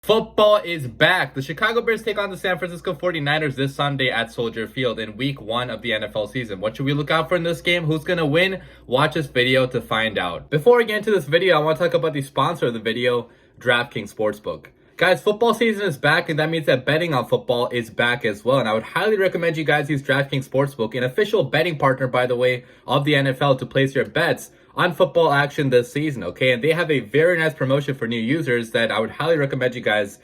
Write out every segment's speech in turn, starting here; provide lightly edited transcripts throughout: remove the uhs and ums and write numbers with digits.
Football is back. The Chicago Bears take on the San Francisco 49ers this Sunday at Soldier Field in week 1 of the NFL season. What should we look out for in this game? Who's going to win? Watch this video to find out. Before we get into this video, I want to talk about the sponsor of the video, DraftKings Sportsbook. Guys, football season is back, and that means that betting on football is back as well. And I would highly recommend you guys use DraftKings Sportsbook, an official betting partner, by the way, of the NFL to place your bets on football action this season, okay? And they have a very nice promotion for new users that I would highly recommend you guys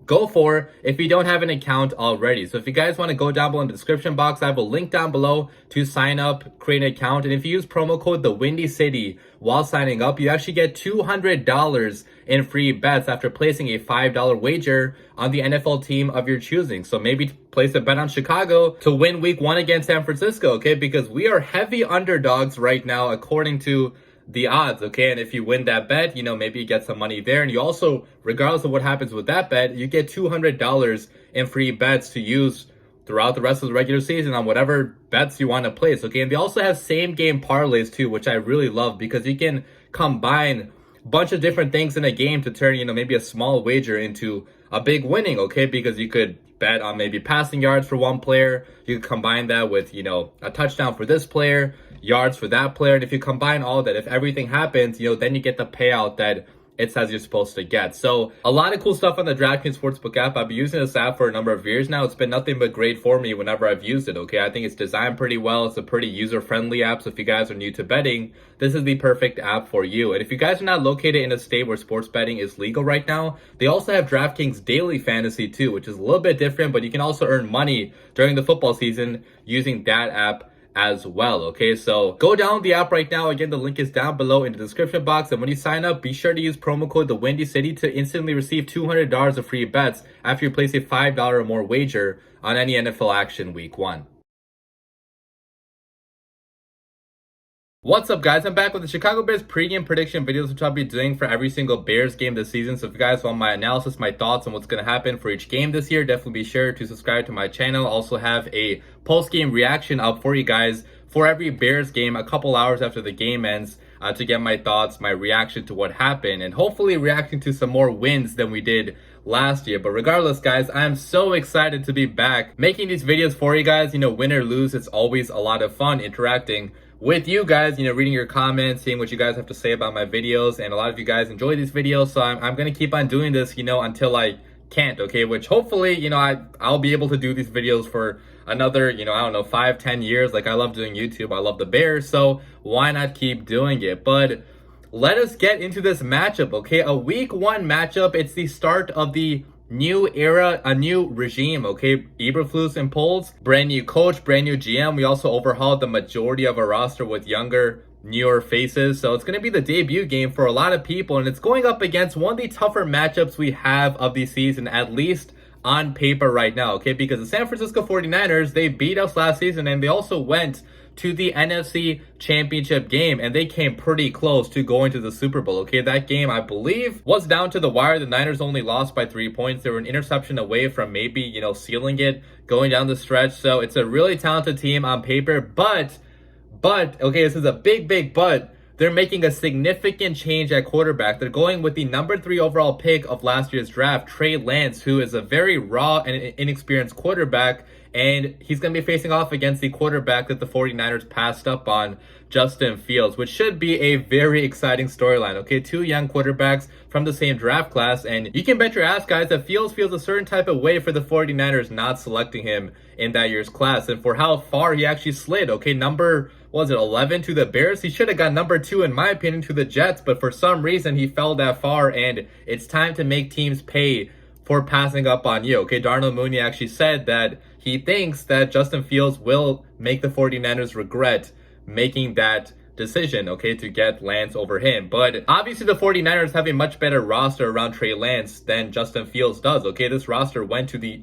go for if you don't have an account already. So if you guys want to go down below in the description box, I have a link down below to sign up, create an account. And if you use promo code DaWindyCity while signing up, you actually get $200 in free bets after placing a $5 wager on the NFL team of your choosing. So maybe place a bet on Chicago to win week 1 against San Francisco, okay? Because we are heavy underdogs right now according to the odds, okay? And if you win that bet, you know, maybe you get some money there. And you also, regardless of what happens with that bet, you get $200 in free bets to use throughout the rest of the regular season on whatever bets you want to place, okay? And they also have same game parlays too, which I really love because you can combine a bunch of different things in a game to turn, you know, maybe a small wager into a big winning, okay? Because you could bet on maybe passing yards for one player. You could combine that with, you know, a touchdown for this player, yards for that player. And if you combine all that, if everything happens, you know, then you get the payout that it says you're supposed to get. So a lot of cool stuff on the DraftKings Sportsbook app. I've been using this app for a number of years now. It's been nothing but great for me whenever I've used it, okay? I think it's designed pretty well. It's a pretty user-friendly app. So if you guys are new to betting, this is the perfect app for you. And if you guys are not located in a state where sports betting is legal right now, they also have DraftKings Daily Fantasy too, which is a little bit different, but you can also earn money during the football season using that app as well, okay? So go download the app right now. Again, the link is down below in the description box. And when you sign up, be sure to use promo code DaWindyCity to instantly receive $200 of free bets after you place a $5 or more wager on any NFL action week 1. What's up, guys? I'm back with the Chicago Bears pregame prediction videos, which I'll be doing for every single Bears game this season. So if you guys want my analysis, my thoughts on what's going to happen for each game this year, definitely be sure to subscribe to my channel. Also have a post-game reaction up for you guys for every Bears game a couple hours after the game ends to get my thoughts, my reaction to what happened, and hopefully reacting to some more wins than we did last year. But regardless, guys, I'm so excited to be back making these videos for you guys. You know, win or lose, it's always a lot of fun interacting with you guys, you know, reading your comments, seeing what you guys have to say about my videos. And a lot of you guys enjoy these videos, so I'm going to keep on doing this, you know, until I can't, okay? Which hopefully, you know, I'll be able to do these videos for another, you know, I don't know, 5-10 years. Like, I love doing YouTube. I love the Bears, so why not keep doing it? But let us get into this matchup, okay? A week 1 matchup. It's the start of the new era, a new regime, okay? Eberflus and Poles, brand new coach, brand new GM. We also overhauled the majority of our roster with younger, newer faces. So it's going to be the debut game for a lot of people, and it's going up against one of the tougher matchups we have of the season, at least on paper right now, okay? Because the San Francisco 49ers, they beat us last season, and they also went to the NFC Championship game, and they came pretty close to going to the Super Bowl, okay? That game, I believe, was down to the wire. The Niners only lost by 3 points. They were an interception away from maybe, you know, sealing it going down the stretch. So it's a really talented team on paper, but, okay, this is a big but. They're making a significant change at quarterback. They're going with the number 3 overall pick of last year's draft, Trey Lance, who is a very raw and inexperienced quarterback. And he's going to be facing off against the quarterback that the 49ers passed up on, Justin Fields, which should be a very exciting storyline, okay? 2 young quarterbacks from the same draft class. And you can bet your ass, guys, that Fields feels a certain type of way for the 49ers not selecting him in that year's class and for how far he actually slid, okay? Number, was it 11 to the Bears? He should have got number 2, in my opinion, to the Jets. But for some reason, he fell that far. And it's time to make teams pay for passing up on you, okay? Darnell Mooney actually said that he thinks that Justin Fields will make the 49ers regret making that decision, okay, to get Lance over him. But obviously the 49ers have a much better roster around Trey Lance than Justin Fields does, okay? This roster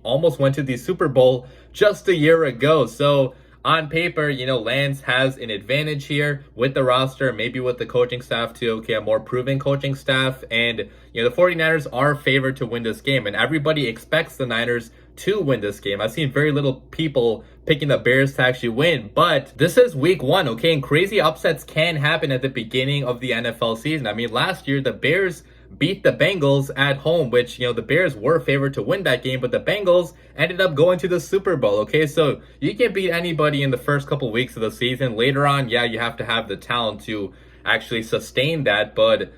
almost went to the Super Bowl just a year ago. So on paper, you know, Lance has an advantage here with the roster, maybe with the coaching staff too, okay, a more proven coaching staff. And, you know, the 49ers are favored to win this game, and everybody expects the Niners to win this game. I've seen very little people picking the Bears to actually win, but this is week 1, okay? And crazy upsets can happen at the beginning of the NFL season. I mean, last year, the Bears beat the Bengals at home, which, the Bears were favored to win that game, but the Bengals ended up going to the Super Bowl, okay? So you can beat anybody in the first couple weeks of the season. Later on, yeah, you have to have the talent to actually sustain that, but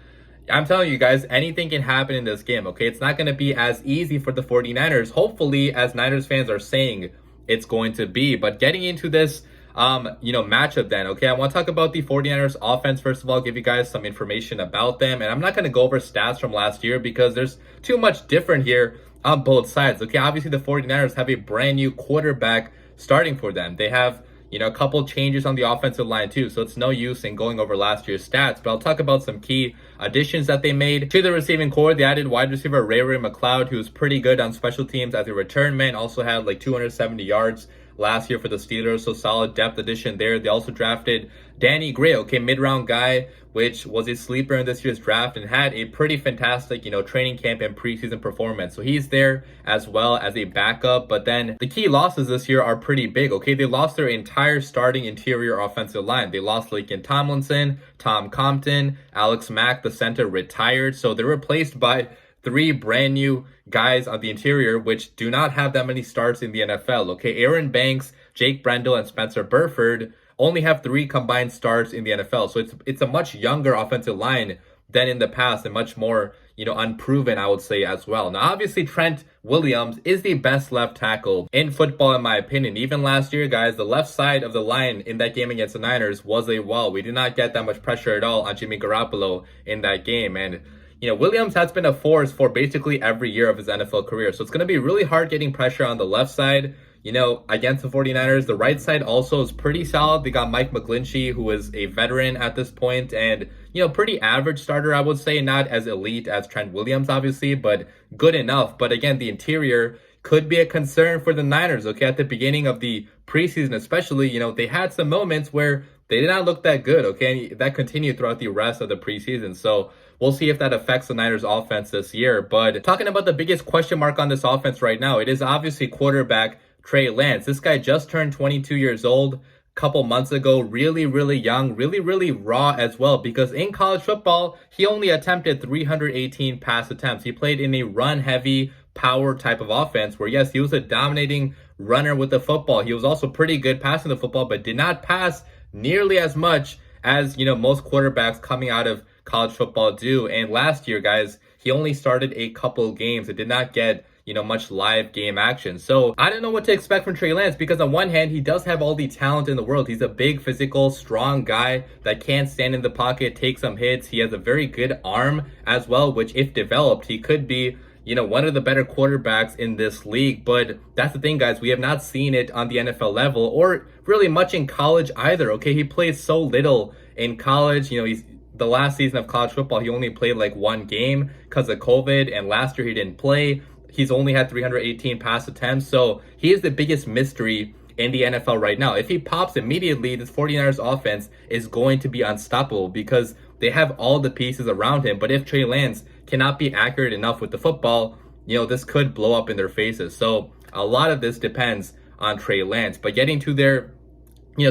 I'm telling you guys, anything can happen in this game, okay? It's not going to be as easy for the 49ers, hopefully, as Niners fans are saying it's going to be. But getting into this matchup then, okay, I want to talk about the 49ers offense first of all, give you guys some information about them. And I'm not going to go over stats from last year because there's too much different here on both sides, okay? Obviously, the 49ers have a brand new quarterback starting for them. They have, a couple changes on the offensive line too, so it's no use in going over last year's stats. But I'll talk about some key additions that they made to the receiving core. They added wide receiver Ray McLeod, who's pretty good on special teams as a return man. Also had like 270 yards last year for the Steelers, so solid depth addition there. They also drafted Danny Gray, okay, mid-round guy, which was a sleeper in this year's draft and had a pretty fantastic, training camp and preseason performance. So he's there as well as a backup. But then the key losses this year are pretty big, okay? They lost their entire starting interior offensive line. They lost Laken Tomlinson, Tom Compton, Alex Mack, the center, retired. So they're replaced by 3 brand new guys on the interior, which do not have that many starts in the NFL, okay? Aaron Banks, Jake Brendel, and Spencer Burford only have 3 combined starts in the NFL. So it's a much younger offensive line than in the past and much more, unproven, I would say, as well. Now, obviously, Trent Williams is the best left tackle in football, in my opinion. Even last year, guys, the left side of the line in that game against the Niners was a wall. We did not get that much pressure at all on Jimmy Garoppolo in that game. And Williams has been a force for basically every year of his NFL career. So it's going to be really hard getting pressure on the left side, against the 49ers. The right side also is pretty solid. They got Mike McGlinchey, who is a veteran at this point and, pretty average starter, I would say. Not as elite as Trent Williams, obviously, but good enough. But again, the interior could be a concern for the Niners, okay? At the beginning of the preseason, especially, they had some moments where they did not look that good, okay? And that continued throughout the rest of the preseason. So we'll see if that affects the Niners offense this year. But talking about the biggest question mark on this offense right now, it is obviously quarterback Trey Lance. This guy just turned 22 years old a couple months ago. Really, really young, really raw as well, because in college football, he only attempted 318 pass attempts. He played in a run-heavy power type of offense where, yes, he was a dominating runner with the football. He was also pretty good passing the football, but did not pass nearly as much as, most quarterbacks coming out of college football do. And last year, guys, he only started a couple games. It did not get, much live game action. So I don't know what to expect from Trey Lance, because on one hand, he does have all the talent in the world. He's a big, physical, strong guy that can stand in the pocket, take some hits. He has a very good arm as well, which if developed, he could be, one of the better quarterbacks in this league. But that's the thing, guys. We have not seen it on the NFL level or really much in college either, okay? He played so little in college. He's the last season of college football, he only played like 1 game because of COVID, and last year he didn't play. He's only had 318 pass attempts, so he is the biggest mystery in the NFL right now. If he pops immediately, this 49ers offense is going to be unstoppable because they have all the pieces around him. But if Trey Lance cannot be accurate enough with the football, this could blow up in their faces. So a lot of this depends on Trey Lance. But getting to their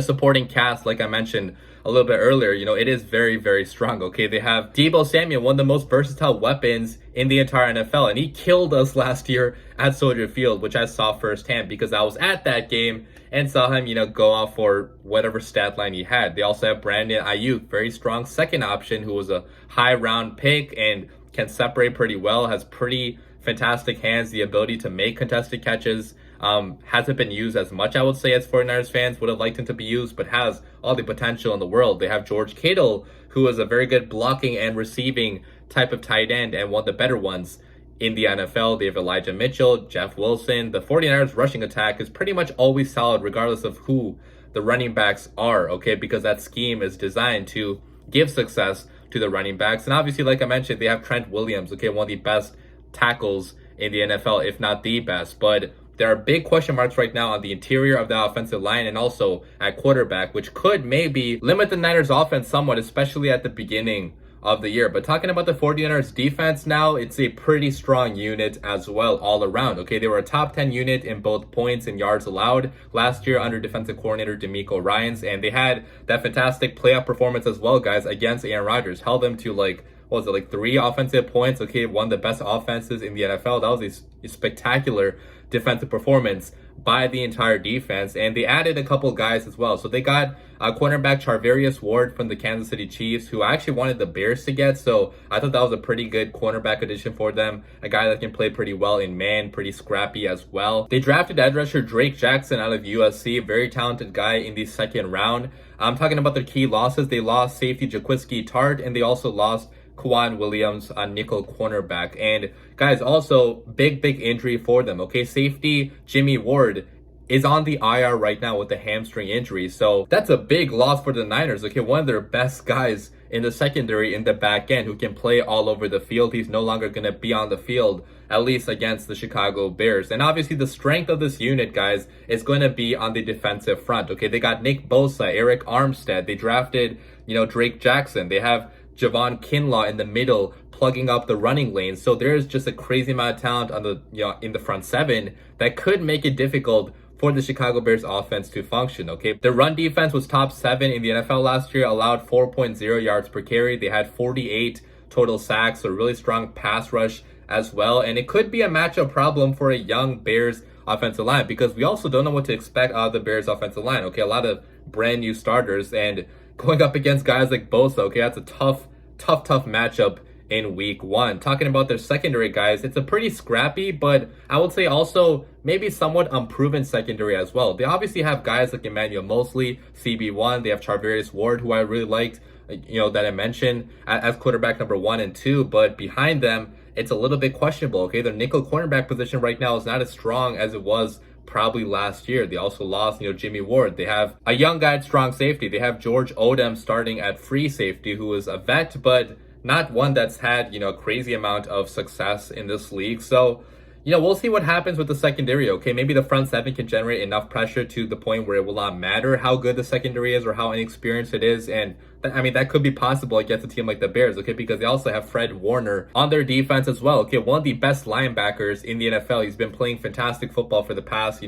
supporting cast, like I mentioned a little bit earlier, it is very, very strong, okay? They have Deebo Samuel, one of the most versatile weapons in the entire NFL, and he killed us last year at Soldier Field, which I saw firsthand because I was at that game and saw him, go off for whatever stat line he had. They also have Brandon Ayuk, very strong second option, who was a high round pick and can separate pretty well, has pretty fantastic hands, the ability to make contested catches. Hasn't been used as much, I would say, as 49ers fans would have liked him to be used, but has all the potential in the world. They have George Kittle, who is a very good blocking and receiving type of tight end and one of the better ones in the NFL. They have Elijah Mitchell, Jeff Wilson. The 49ers rushing attack is pretty much always solid regardless of who the running backs are, okay? Because that scheme is designed to give success to the running backs. And obviously, like I mentioned, they have Trent Williams, okay, one of the best tackles in the NFL, if not the best. But there are big question marks right now on the interior of the offensive line and also at quarterback, which could maybe limit the Niners offense somewhat, especially at the beginning of the year. But talking about the 49ers defense now, it's a pretty strong unit as well all around. Okay, they were a top 10 unit in both points and yards allowed last year under defensive coordinator DeMeco Ryans, and they had that fantastic playoff performance as well, guys, against Aaron Rodgers. Held them to like, what was it, like 3 offensive points? Okay, one of the best offenses in the NFL. That was a spectacular defensive performance by the entire defense, and they added a couple guys as well. So they got cornerback Charvarius Ward from the Kansas City Chiefs, who I actually wanted the Bears to get, so I thought that was a pretty good cornerback addition for them. A guy that can play pretty well in man, pretty scrappy as well. They drafted edge rusher Drake Jackson out of USC, very talented guy in the second round. I'm talking about their key losses. They lost safety Jaquiski Tart, and they also lost Kwan Williams on nickel cornerback. And guys, also big injury for them. Okay, safety Jimmy Ward is on the IR right now with a hamstring injury, so that's a big loss for the Niners. Okay, one of their best guys in the secondary in the back end who can play all over the field. He's no longer going to be on the field, at least against the Chicago Bears. And obviously the strength of this unit, guys, is going to be on the defensive front. Okay, they got Nick Bosa, Eric Armstead. They drafted, Drake Jackson. They have Javon Kinlaw in the middle, plugging up the running lanes. So there's just a crazy amount of talent on the in the front seven that could make it difficult for the Chicago Bears offense to function. Okay, their run defense was top 7 in the NFL last year, allowed 4.0 yards per carry. They had 48 total sacks, so really strong pass rush as well. And it could be a matchup problem for a young Bears offensive line, because we also don't know what to expect out of the Bears offensive line. Okay, a lot of brand new starters, and going up against guys like Bosa, okay, that's a tough matchup in week 1. Talking about their secondary, guys, it's a pretty scrappy, but I would say also maybe somewhat unproven secondary as well. They obviously have guys like Emmanuel Mosley, CB1. They have Charvarius Ward, who I really liked, that I mentioned as quarterback number 1 and 2, but behind them, it's a little bit questionable. Okay, their nickel cornerback position right now is not as strong as it was probably last year. They also lost, Jimmy Ward. They have a young guy at strong safety. They have George Odom starting at free safety, who is a vet, but not one that's had, a crazy amount of success in this league. So, we'll see what happens with the secondary. Okay, maybe the front seven can generate enough pressure to the point where it will not matter how good the secondary is or how inexperienced it is. And that could be possible against a team like the Bears, okay, because they also have Fred Warner on their defense as well. Okay, one of the best linebackers in the NFL. He's been playing fantastic football for the past,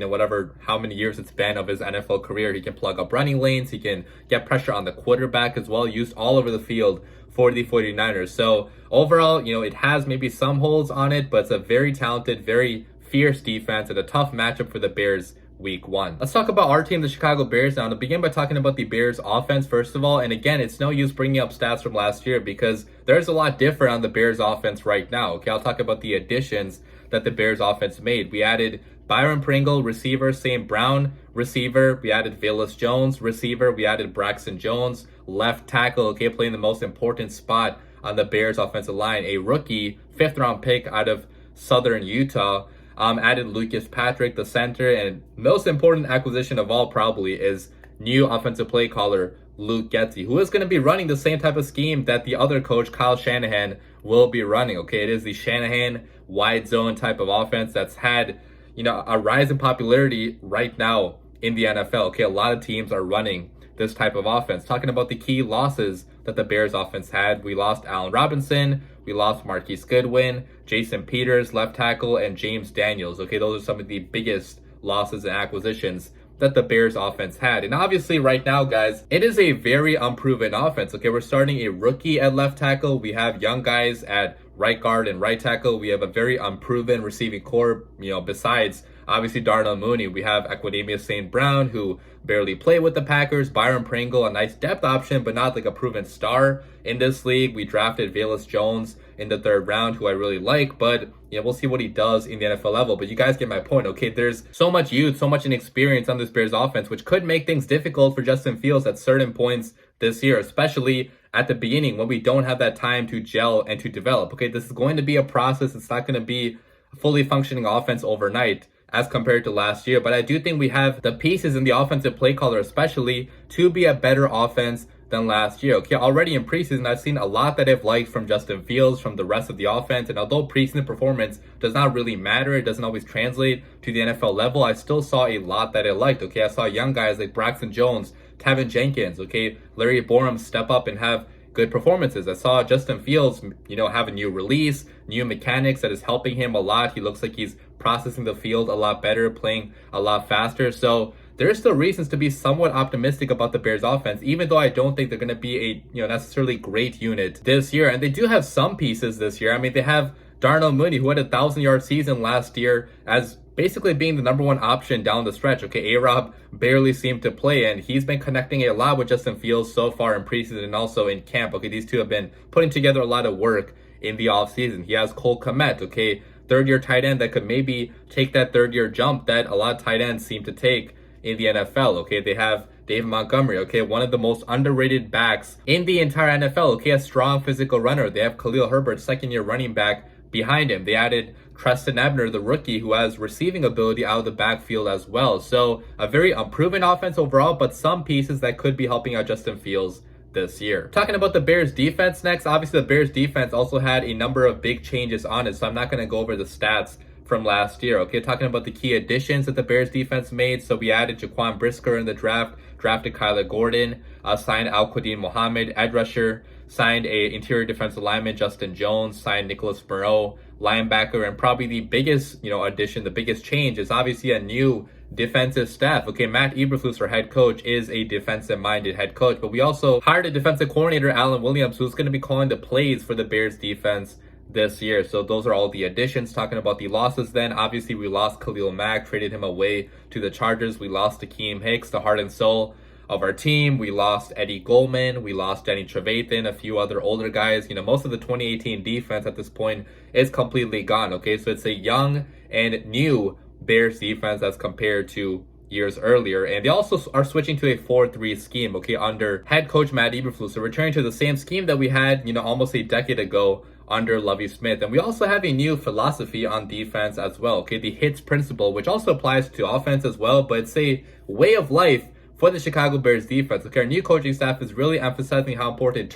how many years it's been of his NFL career. He can plug up running lanes. He can get pressure on the quarterback as well, used all over the field for the 49ers. So overall, it has maybe some holes on it, but it's a very talented, very fierce defense and a tough matchup for the Bears week 1. Let's talk about our team, the Chicago Bears. Now, to begin by talking about the Bears offense, first of all, and again, it's no use bringing up stats from last year because there's a lot different on the Bears offense right now. Okay, I'll talk about the additions that the Bears offense made. We added Byron Pringle, receiver, St. Brown, receiver. We added Velus Jones, receiver. We added Braxton Jones, left tackle, okay, playing the most important spot on the Bears offensive line. A rookie, 5th round pick out of Southern Utah. Added Lucas Patrick, the center, and most important acquisition of all probably is new offensive play caller Luke Getsy, who is going to be running the same type of scheme that the other coach, Kyle Shanahan, will be running. Okay, it is the Shanahan wide zone type of offense that's had, a rise in popularity right now in the NFL. Okay, a lot of teams are running this type of offense. Talking about the key losses that the Bears offense had, we lost Allen Robinson, we lost Marquise Goodwin, Jason Peters, left tackle, and James Daniels. Okay, those are some of the biggest losses and acquisitions that the Bears offense had. And obviously right now, guys, it is a very unproven offense. Okay, we're starting a rookie at left tackle. We have young guys at right guard and right tackle. We have a very unproven receiving core, besides obviously Darnell Mooney. We have Equanimeous St. Brown, who barely played with the Packers. Byron Pringle, a nice depth option, but not like a proven star in this league. We drafted Velus Jones in the 3rd round, who I really like, but we'll see what he does in the NFL level. But you guys get my point. Okay, there's so much youth, so much inexperience on this Bears offense, which could make things difficult for Justin Fields at certain points this year, especially at the beginning when we don't have that time to gel and to develop. Okay, this is going to be a process. It's not going to be a fully functioning offense overnight as compared to last year. But I do think we have the pieces in the offensive play caller especially to be a better offense than last year. Okay, already in preseason, I've seen a lot that I've liked from Justin Fields, from the rest of the offense. And although preseason performance does not really matter, it doesn't always translate to the NFL level, I still saw a lot that I liked. Okay, I saw young guys like Braxton Jones, Tevin Jenkins, okay, Larry Borum step up and have good performances. I saw Justin Fields, have a new release, new mechanics that is helping him a lot. He looks like he's processing the field a lot better, playing a lot faster. So there's still reasons to be somewhat optimistic about the Bears offense, even though I don't think they're going to be a necessarily great unit this year. And they do have some pieces this year. I mean, they have Darnell Mooney, who had a 1,000-yard season last year, as basically being the number one option down the stretch. Okay, A-Rob barely seemed to play, and he's been connecting a lot with Justin Fields so far in preseason and also in camp. Okay, these two have been putting together a lot of work in the offseason. He has Cole Kmet, okay, third-year tight end that could maybe take that third-year jump that a lot of tight ends seem to take in the NFL. Okay, they have David Montgomery, okay, one of the most underrated backs in the entire NFL. Okay, a strong physical runner. They have Khalil Herbert, second-year running back, behind him. They added Treston Ebner, the rookie, who has receiving ability out of the backfield as well. So a very unproven offense overall, but some pieces that could be helping out Justin Fields this year. Talking about the Bears defense next, obviously the Bears defense also had a number of big changes on it, so I'm not going to go over the stats from last year. Okay, talking about the key additions that the Bears defense made. So we added Jaquan Brisker in the draft, drafted Kyler Gordon, signed Al-Quadin Muhammad, edge rusher, signed a interior defensive lineman, Justin Jones, signed Nicholas Moreau, linebacker, and probably the biggest, addition, the biggest change is obviously a new defensive staff. Okay, Matt Eberflus, our head coach, is a defensive-minded head coach, but we also hired a defensive coordinator, Alan Williams, who's going to be calling the plays for the Bears defense this year. So those are all the additions. Talking about the losses then, obviously we lost Khalil Mack, traded him away to the Chargers. We lost Akeem Hicks, the heart and soul of our team. We lost Eddie Goldman. We lost Danny Trevathan, a few other older guys. Most of the 2018 defense at this point is completely gone. Okay, so it's a young and new Bears defense as compared to years earlier. And they also are switching to a 4-3 scheme, okay, under head coach Matt Eberflus. So returning to the same scheme that we had, almost a decade ago under Lovie Smith. And we also have a new philosophy on defense as well, okay, the HITS principle, which also applies to offense as well, but it's a way of life for the Chicago Bears defense. Okay, our new coaching staff is really emphasizing how important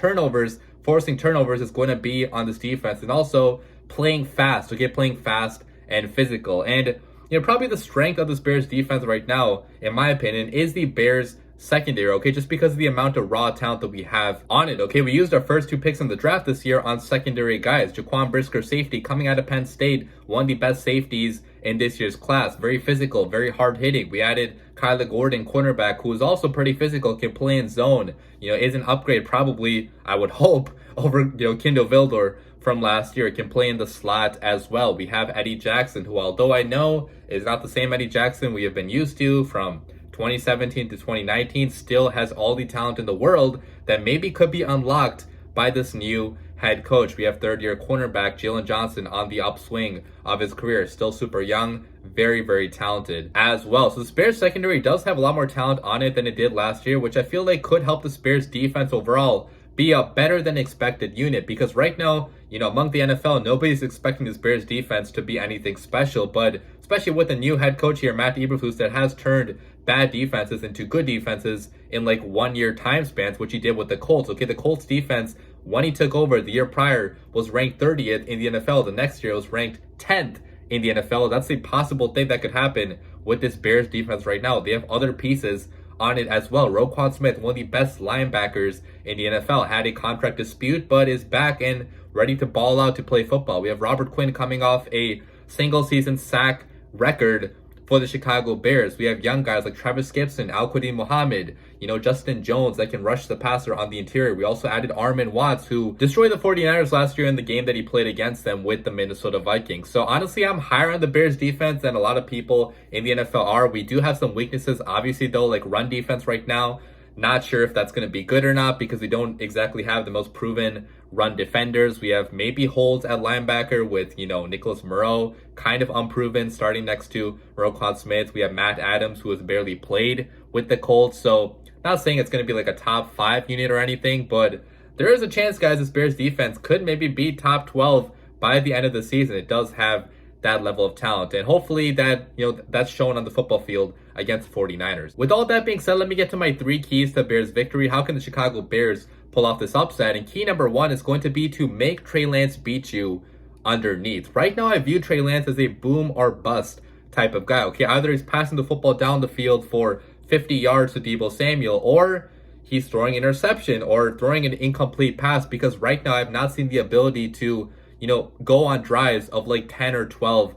forcing turnovers is going to be on this defense, and also playing fast, okay, playing fast and physical. And probably the strength of this Bears defense right now, in my opinion, is the Bears secondary, okay, just because of the amount of raw talent that we have on it. Okay, we used our first 2 picks in the draft this year on secondary guys. Jaquan Brisker, safety, coming out of Penn State, one of the best safeties in this year's class. Very physical, very hard hitting. We added Kyler Gordon, cornerback, who is also pretty physical, can play in zone. Is an upgrade probably, I would hope, over Kindle Vildor from last year. Can play in the slot as well. We have Eddie Jackson, who, although I know is not the same Eddie Jackson we have been used to from 2017 to 2019, still has all the talent in the world that maybe could be unlocked by this new head coach. We have third-year cornerback Jalen Johnson on the upswing of his career, still super young, very, very talented as well. So the Bears secondary does have a lot more talent on it than it did last year, which I feel like could help the Bears defense overall be a better than expected unit, because right now, among the NFL, nobody's expecting this Bears defense to be anything special, but especially with the new head coach here, Matt Eberflus, that has turned bad defenses into good defenses in like 1 year time spans, which he did with the Colts. Okay, the Colts defense, when he took over the year prior, was ranked 30th in the NFL. The next year it was ranked 10th in the NFL. That's a possible thing that could happen with this Bears defense right now. They have other pieces on it as well. Roquan Smith, one of the best linebackers in the NFL, had a contract dispute, but is back and ready to ball out to play football. We have Robert Quinn coming off a single season sack record for the Chicago Bears. We have young guys like Travis Gibson, Al-Quadin Muhammad, Justin Jones that can rush the passer on the interior. We also added Armin Watts, who destroyed the 49ers last year in the game that he played against them with the Minnesota Vikings. So honestly, I'm higher on the Bears defense than a lot of people in the NFL are. We do have some weaknesses, obviously, though, like run defense right now. Not sure if that's going to be good or not, because we don't exactly have the most proven run defenders. We have maybe holds at linebacker with, Nicholas Moreau, kind of unproven, starting next to Roquan Smith. We have Matt Adams, who has barely played with the Colts. So not saying it's going to be like a top 5 unit or anything, but there is a chance, guys, this Bears defense could maybe be top 12 by the end of the season. It does have that level of talent, and hopefully that that's shown on the football field against the 49ers. With all that being said, let me get to my 3 keys to Bears victory. How can the Chicago Bears pull off this upset? And key number 1 is going to be to make Trey Lance beat you underneath. Right now, I view Trey Lance as a boom or bust type of guy. Okay, either he's passing the football down the field for 50 yards to Deebo Samuel, or he's throwing interception or throwing an incomplete pass, because right now I've not seen the ability to, go on drives of like 10 or 12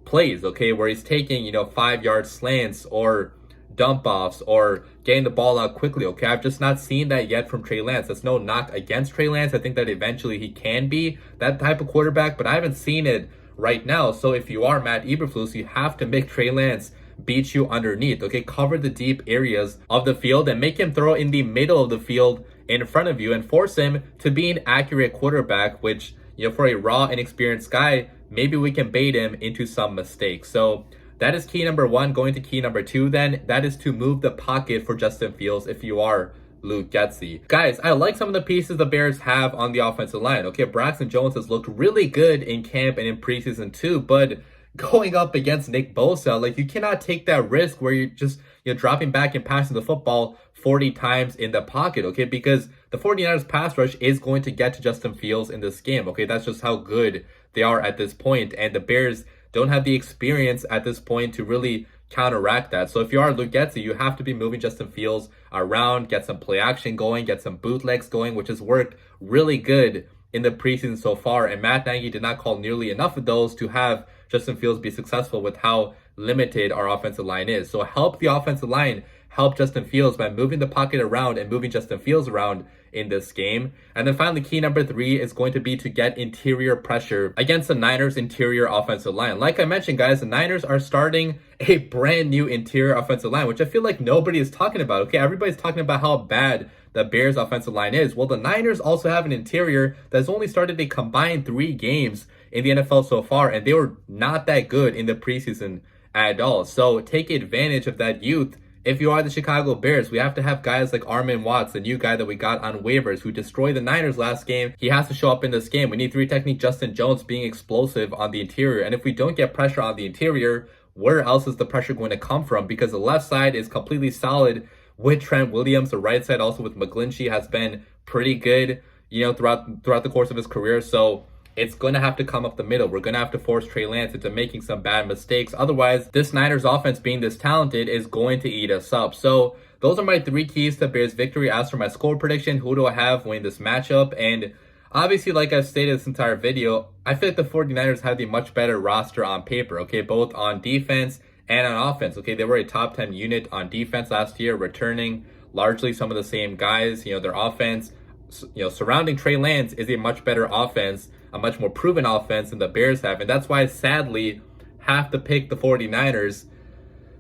plays, okay, where he's taking, 5-yard slants or dump offs or getting the ball out quickly, okay? I've just not seen that yet from Trey Lance. That's no knock against Trey Lance. I think that eventually he can be that type of quarterback, but I haven't seen it right now. So if you are Matt Eberflus, you have to make Trey Lance beat you underneath, okay? Cover the deep areas of the field and make him throw in the middle of the field in front of you and force him to be an accurate quarterback, which, for a raw, inexperienced guy, maybe we can bait him into some mistakes. So that is key number one. Going to key number two, then, that is to move the pocket for Justin Fields if you are Luke Getsy. Guys, I like some of the pieces the Bears have on the offensive line. Okay, Braxton Jones has looked really good in camp and in preseason too, but going up against Nick Bosa, like, you cannot take that risk where you're dropping back and passing the football 40 times in the pocket, okay? Because the 49ers pass rush is going to get to Justin Fields in this game, okay? That's just how good they are at this point, and the Bears don't have the experience at this point to really counteract that. So if you are Luke Getsy, you have to be moving Justin Fields around, get some play action going, get some bootlegs going, which has worked really good in the preseason so far. And Matt Nagy did not call nearly enough of those to have Justin Fields be successful with how limited our offensive line is. So help the offensive line help Justin Fields by moving the pocket around and moving Justin Fields around in this game. And then finally, key number three is going to be to get interior pressure against the Niners' interior offensive line. Like I mentioned, guys, the Niners are starting a brand new interior offensive line, which I feel like nobody is talking about. Okay, everybody's talking about how bad the Bears' offensive line is. Well, the Niners also have an interior that's only started a combined 3 games in the NFL so far, and they were not that good in the preseason at all. So take advantage of that youth. If you are the Chicago Bears, we have to have guys like Armin Watts, the new guy that we got on waivers who destroyed the Niners last game. He has to show up in this game. We need 3 technique Justin Jones being explosive on the interior. And if we don't get pressure on the interior, where else is the pressure going to come from? Because the left side is completely solid with Trent Williams. The right side also with McGlinchey has been pretty good, throughout the course of his career. So it's going to have to come up the middle. We're going to have to force Trey Lance into making some bad mistakes. Otherwise, this Niners offense being this talented is going to eat us up. So those are my 3 keys to Bears victory. As for my score prediction, who do I have winning this matchup? And obviously, like I've stated this entire video, I feel like the 49ers have the much better roster on paper, okay? Both on defense and on offense, okay? They were a top 10 unit on defense last year, returning largely some of the same guys. Their offense, surrounding Trey Lance is a much better offense, a much more proven offense than the Bears have. And that's why I sadly have to pick the 49ers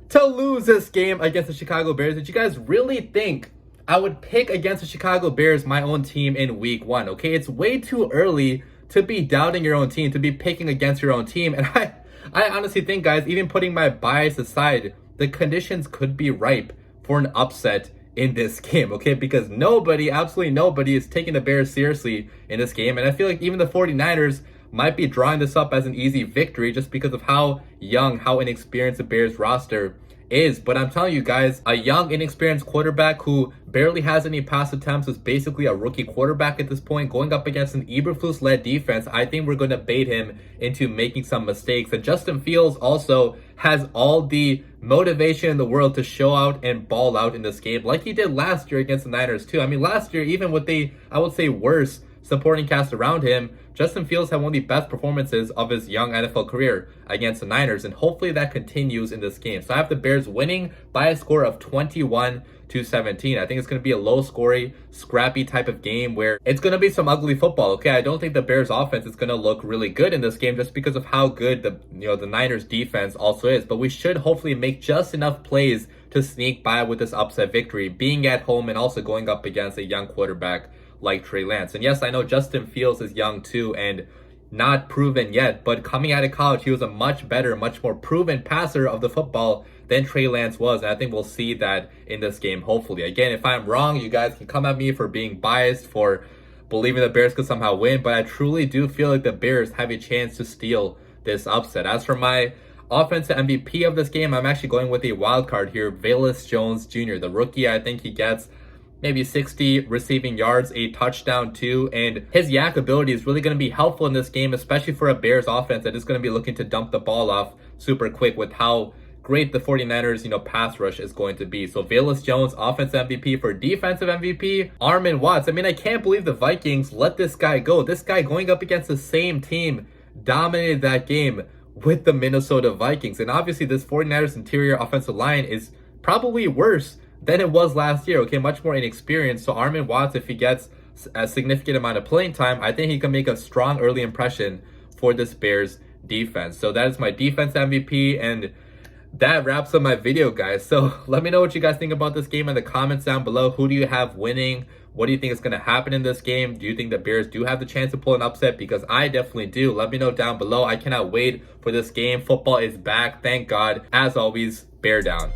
to lose this game against the Chicago Bears. Did you guys really think I would pick against the Chicago Bears, my own team, in week 1? Okay, it's way too early to be doubting your own team, to be picking against your own team. And I honestly think, guys, even putting my bias aside, the conditions could be ripe for an upset in this game, okay? Because absolutely nobody is taking the Bears seriously in this game. And I feel like even the 49ers might be drawing this up as an easy victory just because of how young, how inexperienced the Bears roster is. But I'm telling you guys, a young, inexperienced quarterback who barely has any pass attempts is basically a rookie quarterback at this point, going up against an Eberflus-led defense. I think we're going to bait him into making some mistakes. And Justin Fields also has all the motivation in the world to show out and ball out in this game, like he did last year against the Niners too. I mean, last year, even with I would say, worse supporting cast around him, Justin Fields had one of the best performances of his young NFL career against the Niners, and hopefully that continues in this game. So I have the Bears winning by a score of 21-17. I think it's going to be a low-scoring, scrappy type of game where it's going to be some ugly football, okay? I don't think the Bears offense is going to look really good in this game just because of how good the Niners defense also is. But we should hopefully make just enough plays to sneak by with this upset victory, being at home and also going up against a young quarterback like Trey Lance. And yes, I know Justin Fields is young too and not proven yet, but coming out of college, he was a much better, much more proven passer of the football than Trey Lance was. And I think we'll see that in this game, hopefully. Again, if I'm wrong, you guys can come at me for being biased, for believing the Bears could somehow win, but I truly do feel like the Bears have a chance to steal this upset. As for my offensive MVP of this game, I'm actually going with a wild card here, Velus Jones Jr., the rookie. I think he gets maybe 60 receiving yards, a touchdown too, and his yak ability is really going to be helpful in this game, especially for a Bears offense that is going to be looking to dump the ball off super quick with how great the 49ers, pass rush is going to be. So Velus Jones, offensive MVP. For defensive MVP, Armin Watts. I mean, I can't believe the Vikings let this guy go. This guy going up against the same team dominated that game with the Minnesota Vikings. And obviously this 49ers interior offensive line is probably worse than it was last year. Okay, much more inexperienced. So Armin Watts, if he gets a significant amount of playing time, I think he can make a strong early impression for this Bears defense. So that is my defense MVP, and that wraps up my video, guys. So let me know what you guys think about this game in the comments down below. Who do you have winning? What do you think is going to happen in this game? Do you think the Bears do have the chance to pull an upset? Because I definitely do. Let me know down below. I cannot wait for this game. Football is back, thank God. As always, bear down.